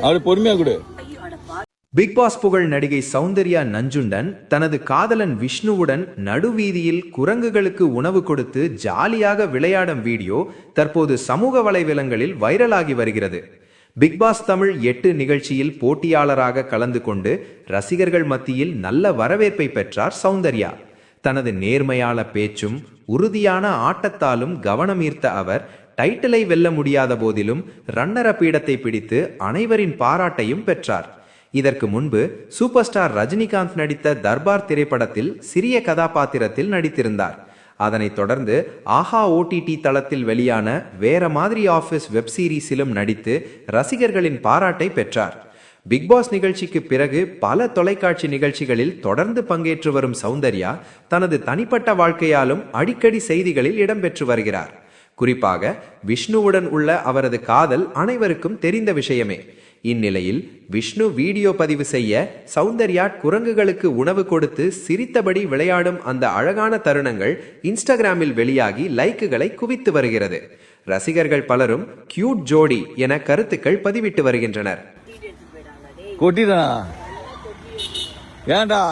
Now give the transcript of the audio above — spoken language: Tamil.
அவரு பொறுமையா கொடு. பிக் பாஸ் புகழ் நடிகை சௌந்தர்யா நஞ்சுண்டன் தனது காதலன் விஷ்ணுவுடன் நடுவீதியில் குரங்குகளுக்கு உணவு கொடுத்து ஜாலியாக விளையாடும் வீடியோ தற்போது சமூக வலைதளங்களில் வைரலாகி வருகிறது. பிக் பாஸ் தமிழ் 8 நிகழ்ச்சியில் போட்டியாளராக கலந்து கொண்டு ரசிகர்கள் மத்தியில் நல்ல வரவேற்பை பெற்றார் சௌந்தர்யா. தனது நேர்மையான பேச்சும் உறுதியான ஆட்டத்தாலும் கவனம் ஈர்த்த அவர் டைட்டிலை வெல்ல முடியாத போதிலும் ரன்னர பீடத்தை பிடித்து அனைவரின் பாராட்டையும் பெற்றார். இதற்கு முன்பு சூப்பர் ஸ்டார் ரஜினிகாந்த் நடித்த தர்பார் திரைப்படத்தில் சிறிய கதாபாத்திரத்தில் நடித்திருந்தார். அதனைத் தொடர்ந்து ஆஹா OTT தளத்தில் வெளியான வேற மாதிரி ஆஃபீஸ் வெப் சீரிஸிலும் நடித்து ரசிகர்களின் பாராட்டை பெற்றார். பிக் பாஸ் நிகழ்ச்சிக்கு பிறகு பல தொலைக்காட்சி நிகழ்ச்சிகளில் தொடர்ந்து பங்கேற்று வரும் சௌந்தர்யா தனது தனிப்பட்ட வாழ்க்கையாலும் அடிக்கடி செய்திகளில் இடம்பெற்று வருகிறார். குறிப்பாக விஷ்ணுவுடன் உள்ள அவரது காதல் அனைவருக்கும் தெரிந்த விஷயமே. இந்நிலையில் விஷ்ணு வீடியோ பதிவு செய்ய சௌந்தர்யா குரங்குகளுக்கு உணவு கொடுத்து சிரித்தபடி விளையாடும் அந்த அழகான தருணங்கள் இன்ஸ்டாகிராமில் வெளியாகி லைக்குகளை குவித்து வருகிறது. ரசிகர்கள் பலரும் கியூட் ஜோடி என கருத்துக்கள் பதிவிட்டு வருகின்றனர். கொட்டிடா ஏண்டா